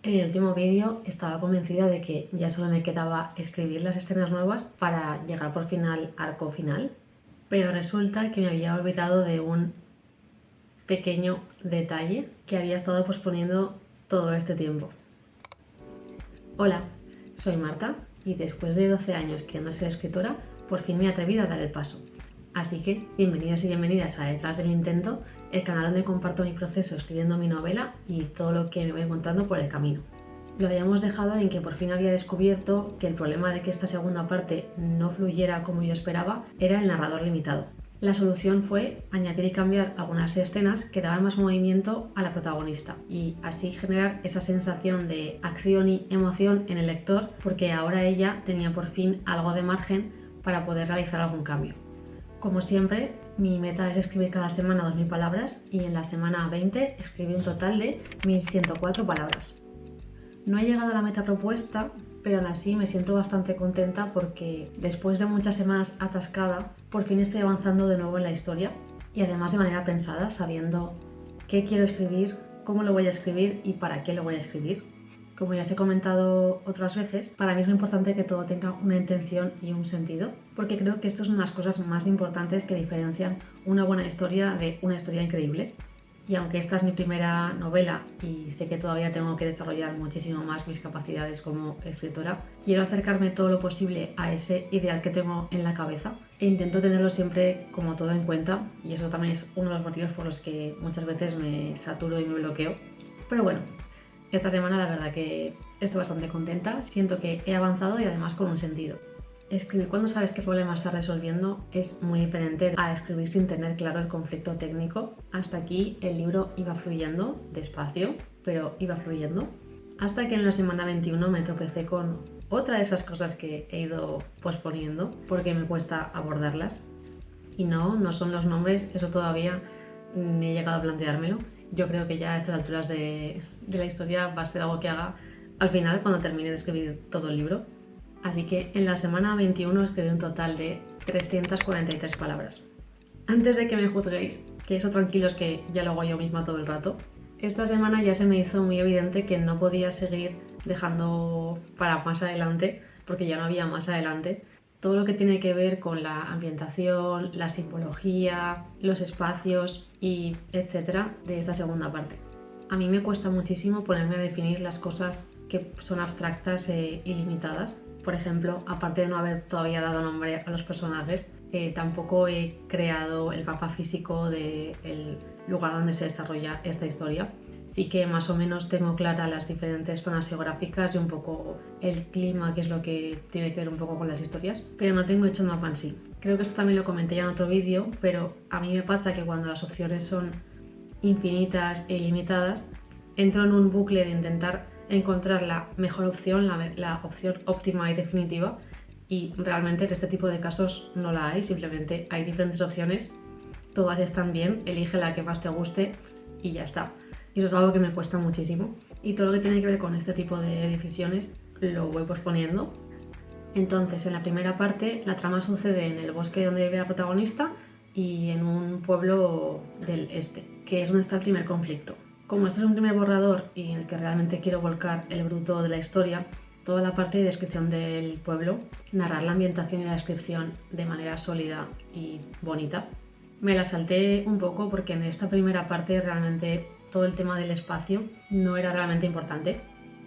En el último vídeo estaba convencida de que ya solo me quedaba escribir las escenas nuevas para llegar por fin al arco final, pero resulta que me había olvidado de un pequeño detalle que había estado posponiendo todo este tiempo. Hola, soy Marta y después de 12 años queriendo ser escritora, por fin me he atrevido a dar el paso. Así que bienvenidos y bienvenidas a Detrás del Intento, el canal donde comparto mi proceso escribiendo mi novela y todo lo que me voy encontrando por el camino. Lo habíamos dejado en que por fin había descubierto que el problema de que esta segunda parte no fluyera como yo esperaba era el narrador limitado. La solución fue añadir y cambiar algunas escenas que daban más movimiento a la protagonista y así generar esa sensación de acción y emoción en el lector, porque ahora ella tenía por fin algo de margen para poder realizar algún cambio. Como siempre, mi meta es escribir cada semana 2000 palabras y en la semana 20 escribí un total de 1104 palabras. No he llegado a la meta propuesta, pero aún así me siento bastante contenta porque después de muchas semanas atascada, por fin estoy avanzando de nuevo en la historia y además de manera pensada, sabiendo qué quiero escribir, cómo lo voy a escribir y para qué lo voy a escribir. Como ya os he comentado otras veces, para mí es muy importante que todo tenga una intención y un sentido, porque creo que esto es una de las cosas más importantes que diferencian una buena historia de una historia increíble. Y aunque esta es mi primera novela y sé que todavía tengo que desarrollar muchísimo más mis capacidades como escritora, quiero acercarme todo lo posible a ese ideal que tengo en la cabeza e intento tenerlo siempre como todo en cuenta, y eso también es uno de los motivos por los que muchas veces me saturo y me bloqueo. Pero bueno, esta semana la verdad que estoy bastante contenta, siento que he avanzado y además con un sentido. Escribir cuando sabes qué problema estás resolviendo es muy diferente a escribir sin tener claro el conflicto técnico. Hasta aquí el libro iba fluyendo, despacio, pero iba fluyendo. Hasta que en la semana 21 me tropecé con otra de esas cosas que he ido posponiendo porque me cuesta abordarlas. Y no son los nombres, eso todavía ni he llegado a planteármelo. Yo creo que ya a estas alturas de la historia va a ser algo que haga al final cuando termine de escribir todo el libro. Así que en la semana 21 escribí un total de 343 palabras. Antes de que me juzguéis, que eso tranquilos que ya lo hago yo misma todo el rato, esta semana ya se me hizo muy evidente que no podía seguir dejando para más adelante, porque ya no había más adelante, todo lo que tiene que ver con la ambientación, la simbología, los espacios y etcétera de esta segunda parte. A mí me cuesta muchísimo ponerme a definir las cosas que son abstractas e ilimitadas. Por ejemplo, aparte de no haber todavía dado nombre a los personajes, tampoco he creado el mapa físico del lugar donde se desarrolla esta historia. Sí que más o menos tengo claras las diferentes zonas geográficas y un poco el clima, que es lo que tiene que ver un poco con las historias, pero no tengo hecho un mapa en sí. Creo que esto también lo comenté ya en otro vídeo, pero a mí me pasa que cuando las opciones son infinitas e ilimitadas, entro en un bucle de intentar encontrar la mejor opción, la opción óptima y definitiva, y realmente en este tipo de casos no la hay, simplemente hay diferentes opciones, todas están bien, elige la que más te guste y ya está. Y eso es algo que me cuesta muchísimo, y todo lo que tiene que ver con este tipo de decisiones lo voy posponiendo. Entonces, en la primera parte, la trama sucede en el bosque donde vive la protagonista y en un pueblo del este, que es donde está el primer conflicto. Como este es un primer borrador y en el que realmente quiero volcar el bruto de la historia, toda la parte de descripción del pueblo, narrar la ambientación y la descripción de manera sólida y bonita, me la salté un poco porque en esta primera parte realmente todo el tema del espacio no era realmente importante.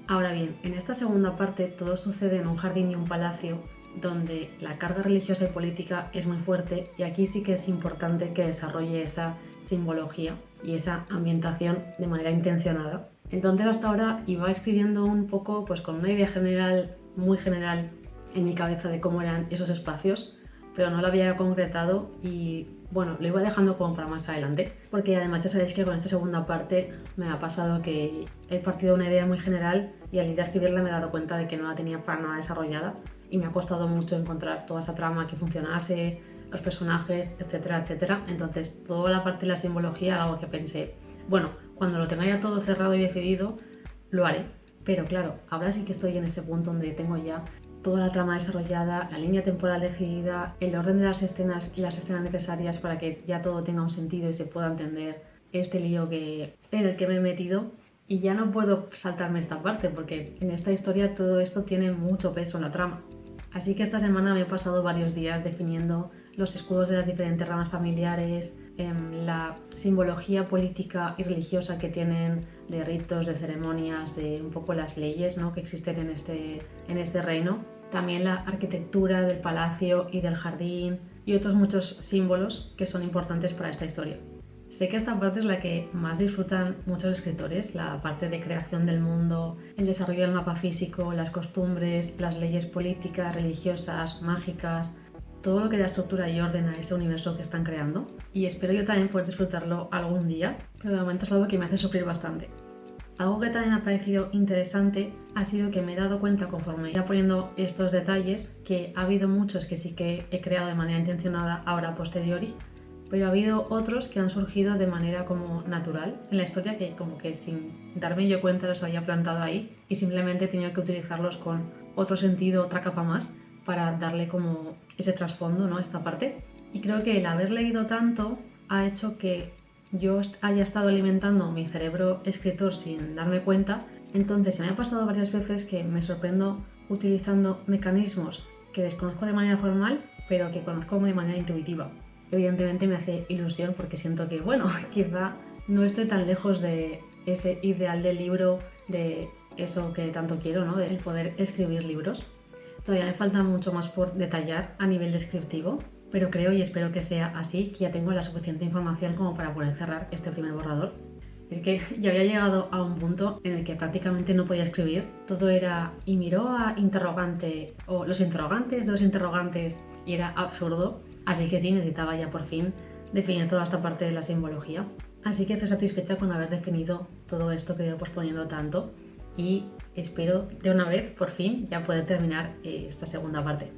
Ahora bien, en esta segunda parte todo sucede en un jardín y un palacio donde la carga religiosa y política es muy fuerte, y aquí sí que es importante que desarrolle esa simbología y esa ambientación de manera intencionada. Entonces hasta ahora iba escribiendo un poco pues con una idea general, muy general en mi cabeza de cómo eran esos espacios, pero no lo había concretado y bueno, lo iba dejando como para más adelante, porque además ya sabéis que con esta segunda parte me ha pasado que he partido una idea muy general y al ir a escribirla me he dado cuenta de que no la tenía para nada desarrollada y me ha costado mucho encontrar toda esa trama que funcionase, los personajes, etcétera, etcétera. Entonces toda la parte de la simbología era algo que pensé, bueno, cuando lo tenga ya todo cerrado y decidido, lo haré. Pero claro, ahora sí que estoy en ese punto donde tengo ya toda la trama desarrollada, la línea temporal decidida, el orden de las escenas y las escenas necesarias para que ya todo tenga un sentido y se pueda entender este lío en el que me he metido. Y ya no puedo saltarme esta parte porque en esta historia todo esto tiene mucho peso en la trama. Así que esta semana me he pasado varios días definiendo los escudos de las diferentes ramas familiares, la simbología política y religiosa que tienen, de ritos, de ceremonias, de un poco las leyes, ¿no?, que existen en este reino. También la arquitectura del palacio y del jardín y otros muchos símbolos que son importantes para esta historia. Sé que esta parte es la que más disfrutan muchos escritores, la parte de creación del mundo, el desarrollo del mapa físico, las costumbres, las leyes políticas, religiosas, mágicas, todo lo que da estructura y orden a ese universo que están creando. Y espero yo también poder disfrutarlo algún día, pero de momento es algo que me hace sufrir bastante. Algo que también me ha parecido interesante ha sido que me he dado cuenta, conforme iba poniendo estos detalles, que ha habido muchos que sí que he creado de manera intencionada ahora a posteriori, pero ha habido otros que han surgido de manera como natural en la historia, que como que sin darme yo cuenta los había plantado ahí y simplemente he tenido que utilizarlos con otro sentido, otra capa más, para darle como ese trasfondo, ¿no?, a esta parte. Y creo que el haber leído tanto ha hecho que yo haya estado alimentando mi cerebro escritor sin darme cuenta. Entonces se me ha pasado varias veces que me sorprendo utilizando mecanismos que desconozco de manera formal, pero que conozco de manera intuitiva. Evidentemente me hace ilusión porque siento que, bueno, quizá no estoy tan lejos de ese ideal del libro, de eso que tanto quiero, ¿no?, del poder escribir libros. Todavía me falta mucho más por detallar a nivel descriptivo, pero creo y espero que sea así, que ya tengo la suficiente información como para poder cerrar este primer borrador. Es que yo había llegado a un punto en el que prácticamente no podía escribir, todo era y miró a interrogante o los interrogantes de los interrogantes y era absurdo, así que sí, necesitaba ya por fin definir toda esta parte de la simbología. Así que estoy satisfecha con haber definido todo esto que he ido posponiendo tanto y espero de una vez por fin ya poder terminar esta segunda parte.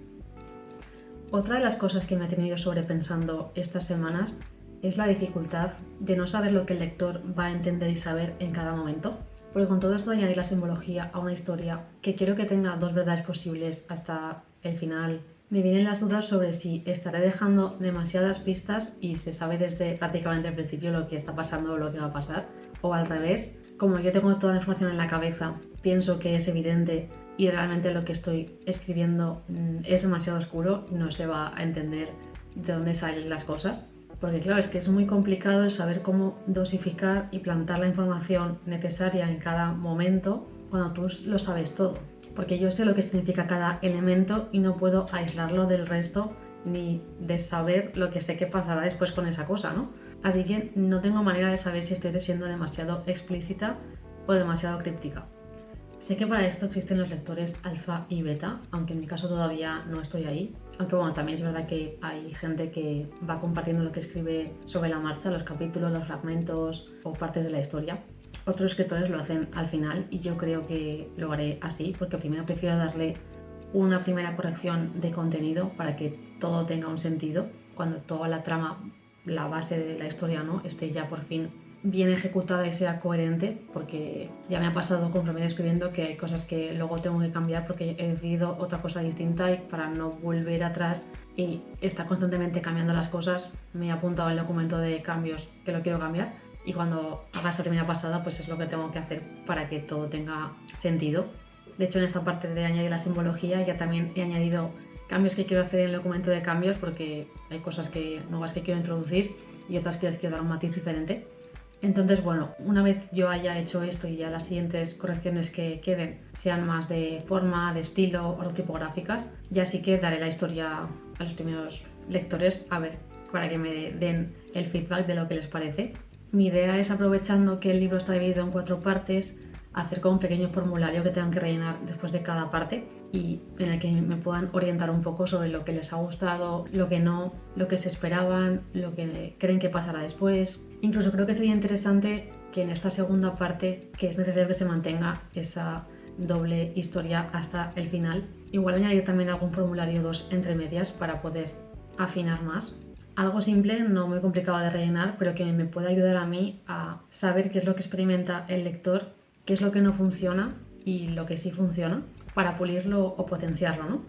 Otra de las cosas que me ha tenido sobrepensando estas semanas es la dificultad de no saber lo que el lector va a entender y saber en cada momento. Porque con todo esto de añadir la simbología a una historia que quiero que tenga dos verdades posibles hasta el final, me vienen las dudas sobre si estaré dejando demasiadas pistas y se sabe desde prácticamente el principio lo que está pasando o lo que va a pasar, o al revés, como yo tengo toda la información en la cabeza, pienso que es evidente y realmente lo que estoy escribiendo es demasiado oscuro, no se va a entender de dónde salen las cosas. Porque claro, es que es muy complicado el saber cómo dosificar y plantar la información necesaria en cada momento cuando tú lo sabes todo. Porque yo sé lo que significa cada elemento y no puedo aislarlo del resto ni de saber lo que sé que pasará después con esa cosa, ¿no? Así que no tengo manera de saber si estoy siendo demasiado explícita o demasiado críptica. Sé que para esto existen los lectores alfa y beta, aunque en mi caso todavía no estoy ahí. Aunque bueno, también es verdad que hay gente que va compartiendo lo que escribe sobre la marcha, los capítulos, los fragmentos o partes de la historia. Otros escritores lo hacen al final y yo creo que lo haré así, porque primero prefiero darle una primera corrección de contenido para que todo tenga un sentido, cuando toda la trama, la base de la historia, ¿no?, esté ya por fin bien ejecutada y sea coherente, porque ya me ha pasado conforme escribiendo que hay cosas que luego tengo que cambiar porque he decidido otra cosa distinta y para no volver atrás y estar constantemente cambiando las cosas me he apuntado el documento de cambios que lo quiero cambiar y cuando haga esa primera pasada pues es lo que tengo que hacer para que todo tenga sentido. De hecho, en esta parte de añadir la simbología ya también he añadido cambios que quiero hacer en el documento de cambios porque hay cosas nuevas que quiero introducir y otras que les quiero dar un matiz diferente. Entonces, bueno, una vez yo haya hecho esto y ya las siguientes correcciones que queden sean más de forma, de estilo, ortotipográficas, ya sí que daré la historia a los primeros lectores a ver, para que me den el feedback de lo que les parece. Mi idea es, aprovechando que el libro está dividido en 4 partes, hacer como un pequeño formulario que tengan que rellenar después de cada parte y en el que me puedan orientar un poco sobre lo que les ha gustado, lo que no, lo que se esperaban, lo que creen que pasará después. Incluso creo que sería interesante que en esta segunda parte, que es necesario que se mantenga esa doble historia hasta el final, igual añadir también algún formulario 2 entre medias para poder afinar más. Algo simple, no muy complicado de rellenar, pero que me pueda ayudar a mí a saber qué es lo que experimenta el lector, qué es lo que no funciona y lo que sí funciona, para pulirlo o potenciarlo, ¿no?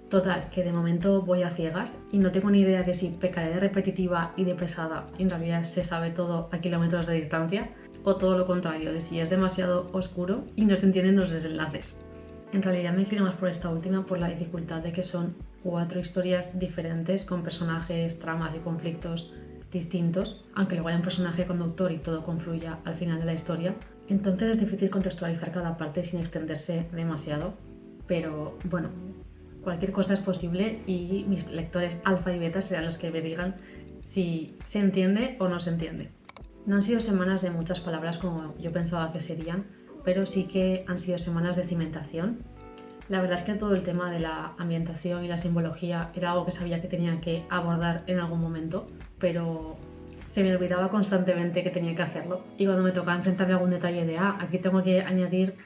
Total, que de momento voy a ciegas y no tengo ni idea de si pecaré de repetitiva y de pesada. En realidad se sabe todo a kilómetros de distancia. o todo lo contrario, de si es demasiado oscuro y no se entienden los desenlaces. En realidad me inclino más por esta última por la dificultad de que son 4 historias diferentes con personajes, tramas y conflictos distintos, aunque luego haya un personaje conductor y todo confluya al final de la historia. Entonces es difícil contextualizar cada parte sin extenderse demasiado, pero bueno, cualquier cosa es posible y mis lectores alfa y beta serán los que me digan si se entiende o no se entiende. No han sido semanas de muchas palabras como yo pensaba que serían, pero sí que han sido semanas de cimentación. La verdad es que todo el tema de la ambientación y la simbología era algo que sabía que tenía que abordar en algún momento, pero se me olvidaba constantemente que tenía que hacerlo. Y cuando me tocaba enfrentarme a algún detalle de, aquí tengo que añadir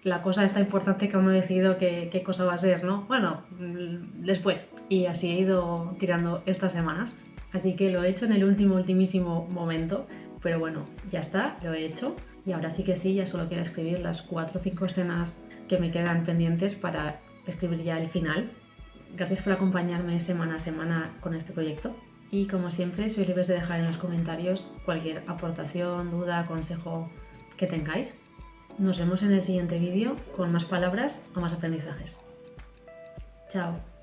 la cosa esta importante que aún no he decidido qué cosa va a ser, ¿no? Bueno, después. Y así he ido tirando estas semanas. Así que lo he hecho en el ultimísimo momento, pero bueno, ya está, lo he hecho. Y ahora sí que sí, ya solo queda escribir las 4 o 5 escenas que me quedan pendientes para escribir ya el final. Gracias por acompañarme semana a semana con este proyecto. Y como siempre, sois libres de dejar en los comentarios cualquier aportación, duda, consejo que tengáis. Nos vemos en el siguiente vídeo con más palabras o más aprendizajes. Chao.